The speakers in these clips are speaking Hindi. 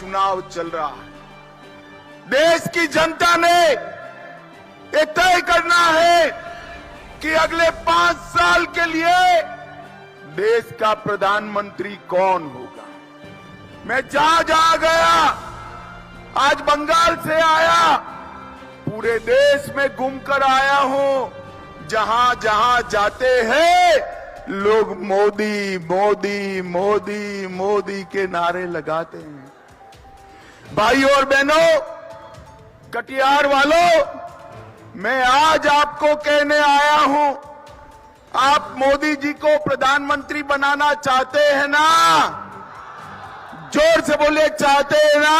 चुनाव चल रहा है। देश की जनता ने ये तय करना है कि अगले 5 साल के लिए देश का प्रधानमंत्री कौन होगा। मैं जहां जहां गया, आज बंगाल से आया, पूरे देश में घूमकर आया हूं। जहां जहां जाते हैं लोग मोदी मोदी मोदी मोदी के नारे लगाते हैं। भाइयों और बहनों, कटिहार वालों, मैं आज आपको कहने आया हूं, आप मोदी जी को प्रधानमंत्री बनाना चाहते हैं ना? जोर से बोलिए, चाहते हैं ना?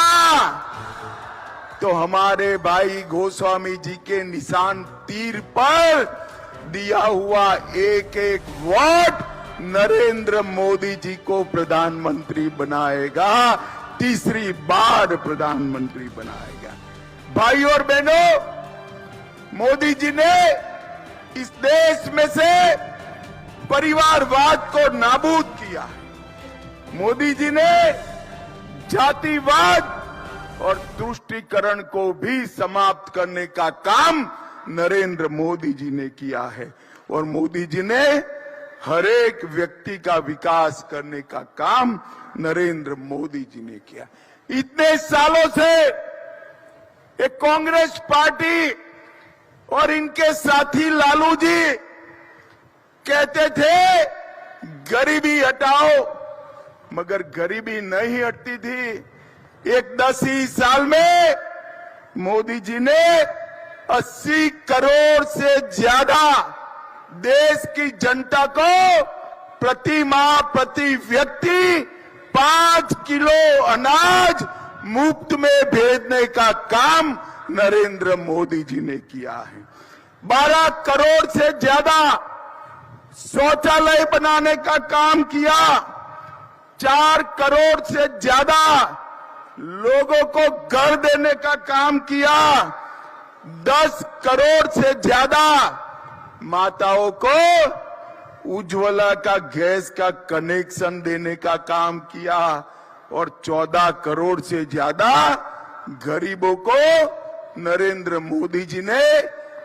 तो हमारे भाई गोस्वामी जी के निशान तीर पर दिया हुआ एक एक वोट नरेंद्र मोदी जी को प्रधानमंत्री बनाएगा, तीसरी बार प्रधानमंत्री बनाएगा। भाई और बहनों, मोदी जी ने इस देश में से परिवारवाद को नाबूद किया। मोदी जी ने जातिवाद और तुष्टीकरण को भी समाप्त करने का काम नरेंद्र मोदी जी ने किया है। और मोदी जी ने हर एक व्यक्ति का विकास करने का काम नरेंद्र मोदी जी ने किया। इतने सालों से एक कांग्रेस पार्टी और इनके साथी लालू जी कहते थे गरीबी हटाओ, मगर गरीबी नहीं हटती थी। एक 10 ही साल में मोदी जी ने 80 करोड़ से ज्यादा देश की जनता को प्रति माह प्रति व्यक्ति 5 किलो अनाज मुफ्त में भेजने का काम नरेंद्र मोदी जी ने किया है। 12 करोड़ से ज्यादा शौचालय बनाने का काम किया। 4 करोड़ से ज्यादा लोगों को घर देने का काम किया। 10 करोड़ से ज्यादा माताओं को उज्ज्वला का गैस का कनेक्शन देने का काम किया। और 14 करोड़ से ज्यादा गरीबों को नरेंद्र मोदी जी ने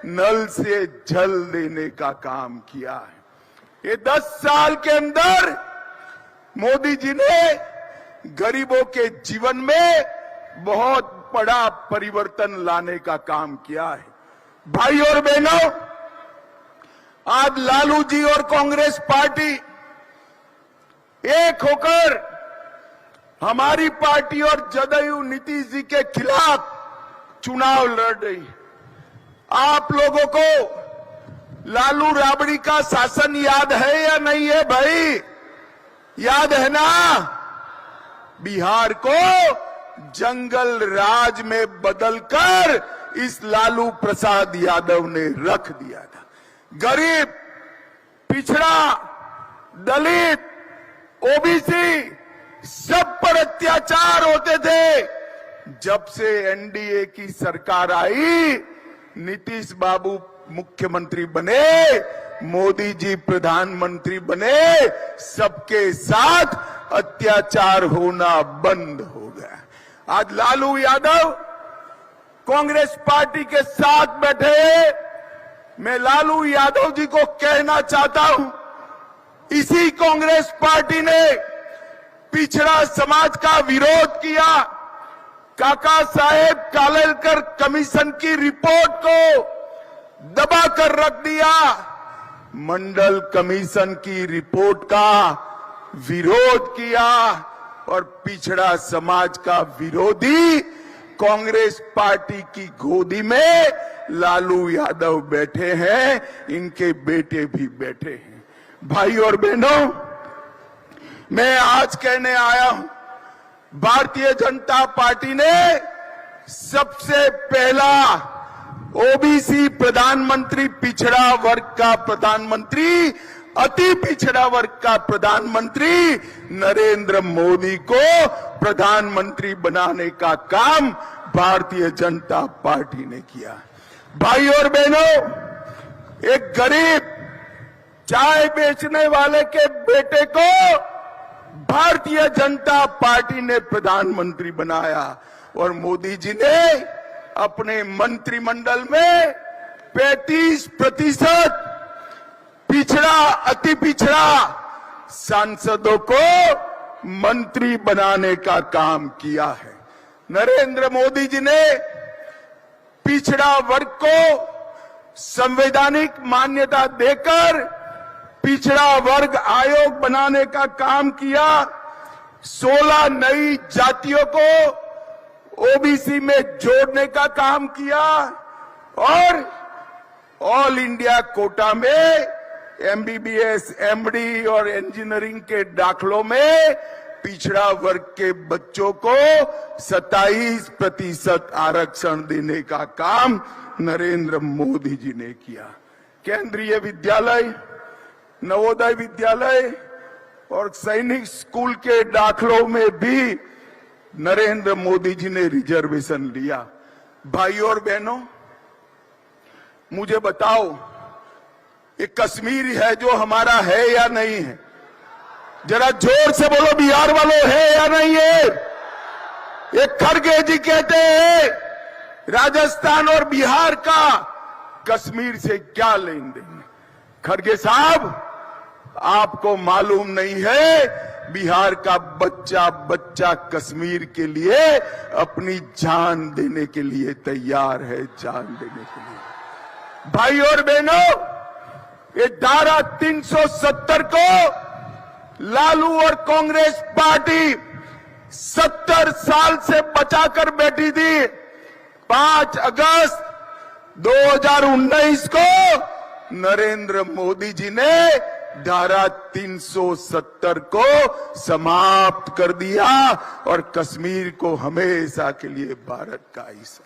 नल से जल देने का काम किया है। ये 10 साल के अंदर मोदी जी ने गरीबों के जीवन में बहुत बड़ा परिवर्तन लाने का काम किया है। भाई और बहनों, आज लालू जी और कांग्रेस पार्टी एक होकर हमारी पार्टी और जदयू नीतीश जी के खिलाफ चुनाव लड़ रही है। आप लोगों को लालू राबड़ी का शासन याद है या नहीं है? भाई याद है ना? बिहार को जंगल राज में बदलकर इस लालू प्रसाद यादव ने रख दिया था। गरीब, पिछड़ा, दलित, ओबीसी सब पर अत्याचार होते थे। जब से एनडीए की सरकार आई, नीतीश बाबू मुख्यमंत्री बने, मोदी जी प्रधानमंत्री बने, सबके साथ अत्याचार होना बंद हो गया। आज लालू यादव कांग्रेस पार्टी के साथ बैठे। मैं लालू यादव जी को कहना चाहता हूं, इसी कांग्रेस पार्टी ने पिछड़ा समाज का विरोध किया। काका साहेब कालेलकर कमीशन की रिपोर्ट को दबाकर रख दिया। मंडल कमीशन की रिपोर्ट का विरोध किया और पिछड़ा समाज का विरोधी कांग्रेस पार्टी की गोदी में लालू यादव बैठे हैं, इनके बेटे भी बैठे हैं। भाई और बहनों, मैं आज कहने आया हूं, भारतीय जनता पार्टी ने सबसे पहला ओबीसी प्रधानमंत्री, पिछड़ा वर्ग का प्रधानमंत्री, अति पिछड़ा वर्ग का प्रधानमंत्री नरेंद्र मोदी को प्रधानमंत्री बनाने का काम भारतीय जनता पार्टी ने किया। भाई और बहनों, एक गरीब चाय बेचने वाले के बेटे को भारतीय जनता पार्टी ने प्रधानमंत्री बनाया और मोदी जी ने अपने मंत्रिमंडल में 35% पिछड़ा, अति पिछड़ा सांसदों को मंत्री बनाने का काम किया है। नरेंद्र मोदी जी ने पिछड़ा वर्ग को संवैधानिक मान्यता देकर पिछड़ा वर्ग आयोग बनाने का काम किया। 16 नई जातियों को ओबीसी में जोड़ने का काम किया और ऑल इंडिया कोटा में एमबीबीएस, एमडी और इंजीनियरिंग के दाखलों में पिछड़ा वर्ग के बच्चों को 27% आरक्षण देने का काम नरेंद्र मोदी जी ने किया। केंद्रीय विद्यालय, नवोदय विद्यालय और सैनिक स्कूल के दाखलों में भी नरेंद्र मोदी जी ने रिजर्वेशन लिया। भाइयों और बहनों, मुझे बताओ, ये कश्मीर है जो हमारा है या नहीं है? जरा जोर से बोलो, बिहार वालों है या नहीं है? ये खड़गे जी कहते हैं राजस्थान और बिहार का कश्मीर से क्या लेन देन। खड़गे साहब, आपको मालूम नहीं है बिहार का बच्चा बच्चा कश्मीर के लिए अपनी जान देने के लिए तैयार है, जान देने के लिए। भाई और बहनों, ये धारा 370 को लालू और कांग्रेस पार्टी 70 साल से बचाकर बैठी थी। 5 अगस्त 2019 को नरेंद्र मोदी जी ने धारा 370 को समाप्त कर दिया और कश्मीर को हमेशा के लिए भारत का हिस्सा।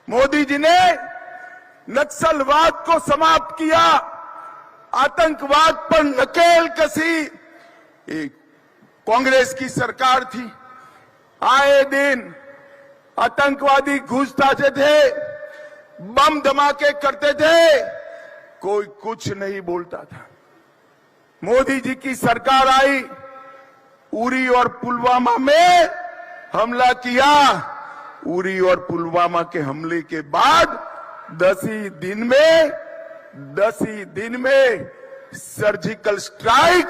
मोदी जी ने नक्सलवाद को समाप्त किया, आतंकवाद पर नकेल कसी। एक कांग्रेस की सरकार थी, आए दिन आतंकवादी घुस आते थे, बम धमाके करते थे, कोई कुछ नहीं बोलता था। मोदी जी की सरकार आई, उरी और पुलवामा में हमला किया। उरी और पुलवामा के हमले के बाद 10 ही दिन में सर्जिकल स्ट्राइक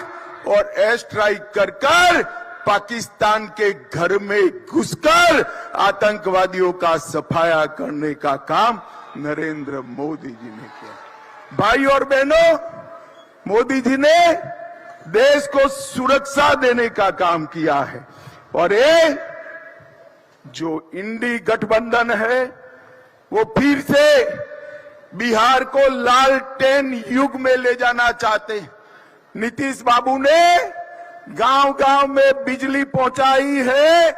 और एयर स्ट्राइक कर पाकिस्तान के घर में घुसकर आतंकवादियों का सफाया करने का काम नरेंद्र मोदी जी ने किया। भाई और बहनों, मोदी जी ने देश को सुरक्षा देने का काम किया है और ये जो इंडी गठबंधन है वो फिर से बिहार को लालटेन युग में ले जाना चाहते हैं। नीतीश बाबू ने गांव-गांव में बिजली पहुंचाई है,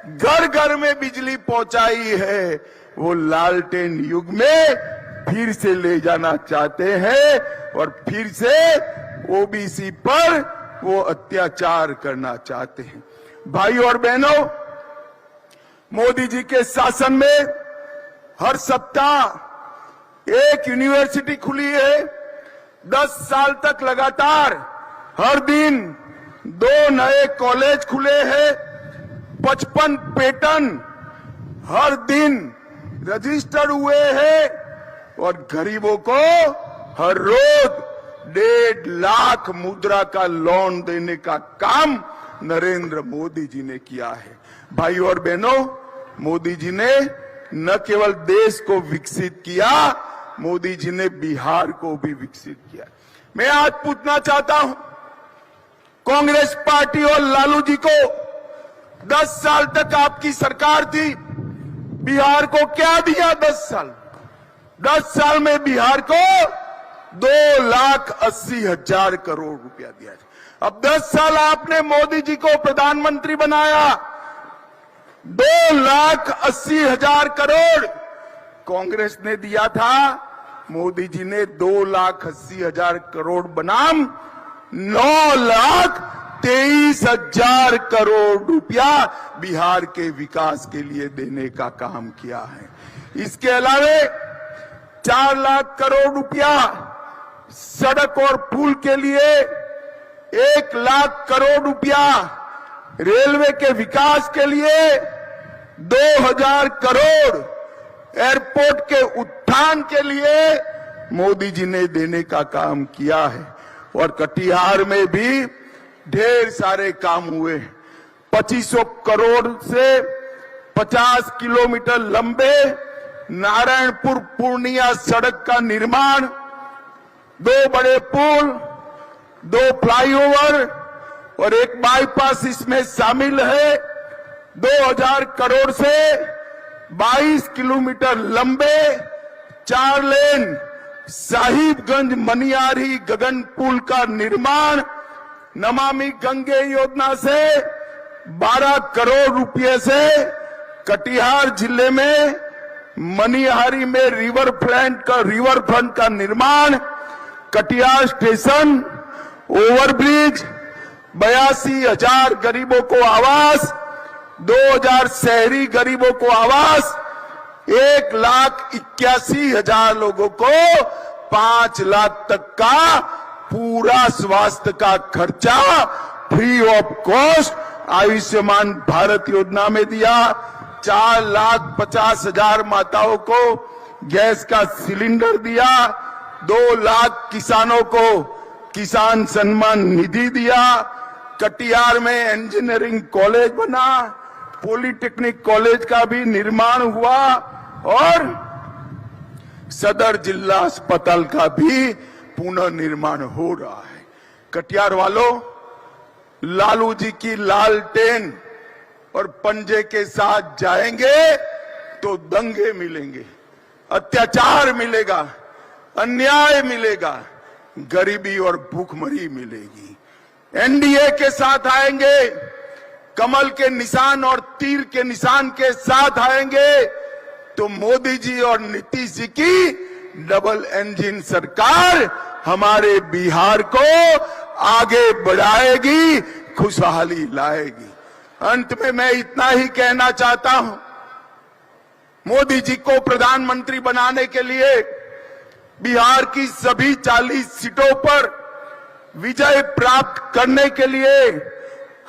घर घर में बिजली पहुंचाई है। वो लालटेन युग में फिर से ले जाना चाहते हैं और फिर से ओबीसी पर वो अत्याचार करना चाहते हैं। भाई और बहनों, मोदी जी के शासन में हर सप्ताह एक यूनिवर्सिटी खुली है। 10 साल तक लगातार हर दिन 2 नए कॉलेज खुले हैं। 55 पेटेंट हर दिन रजिस्टर हुए हैं और गरीबों को हर रोज 1.5 लाख मुद्रा का लोन देने का काम नरेंद्र मोदी जी ने किया है। भाई और बहनों, मोदी जी ने न केवल देश को विकसित किया, मोदी जी ने बिहार को भी विकसित किया। मैं आज पूछना चाहता हूं, कांग्रेस पार्टी और लालू जी को 10 साल तक आपकी सरकार थी, बिहार को क्या दिया? 10 साल में बिहार को 2,80,000 करोड़ रुपया दिया। अब 10 साल आपने मोदी जी को प्रधानमंत्री बनाया, 2,80,000 करोड़ कांग्रेस ने दिया था। मोदी जी ने 2,80,000 करोड़ बनाम 9,23,000 करोड़ रुपया बिहार के विकास के लिए देने का काम किया है। इसके अलावे 4 लाख करोड़ रुपया सड़क और पुल के लिए, 1 लाख करोड़ रुपया रेलवे के विकास के लिए 2000 करोड़, एयरपोर्ट के उत्थान के लिए मोदी जी ने देने का काम किया है। और कटिहार में भी ढेर सारे काम हुए। 2500 करोड़ से 50 किलोमीटर लंबे नारायणपुर पूर्णिया सड़क का निर्माण, 2 बड़े पुल, 2 फ्लाईओवर और एक बाईपास इसमें शामिल है। 2000 करोड़ से 22 किलोमीटर लंबे 4 लेन साहिबगंज मनियारी गगन पुल का निर्माण, नमामि गंगे योजना से 12 करोड़ रुपए से कटिहार जिले में मनिहारी में रिवर फ्रंट का निर्माण, कटिहार स्टेशन, ओवरब्रिज, 82,000 गरीबों को आवास, 2000 शहरी गरीबों को आवास, 1,81,000 लोगों को 5 लाख तक का पूरा स्वास्थ्य का खर्चा free of cost Ayushman Bharat योजना में दिया। 4,50,000 माताओं को गैस का सिलेंडर दिया। 2 लाख किसानों को किसान सम्मान निधि दिया। कटिहार में इंजीनियरिंग कॉलेज बना, पॉलिटेक्निक कॉलेज का भी निर्माण हुआ और सदर जिला अस्पताल का भी पुनर्निर्माण हो रहा है। कटिहार वालों, लालू जी की लालटेन और पंजे के साथ जाएंगे तो दंगे मिलेंगे, अत्याचार मिलेगा, अन्याय मिलेगा, गरीबी और भूखमरी मिलेगी। एनडीए के साथ आएंगे, कमल के निशान और तीर के निशान के साथ आएंगे तो मोदी जी और नीतीश जी की डबल इंजन सरकार हमारे बिहार को आगे बढ़ाएगी, खुशहाली लाएगी। अंत में मैं इतना ही कहना चाहता हूं, मोदी जी को प्रधानमंत्री बनाने के लिए बिहार की सभी 40 सीटों पर विजय प्राप्त करने के लिए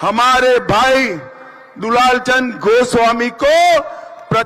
हमारे भाई दुलाल चंद गोस्वामी को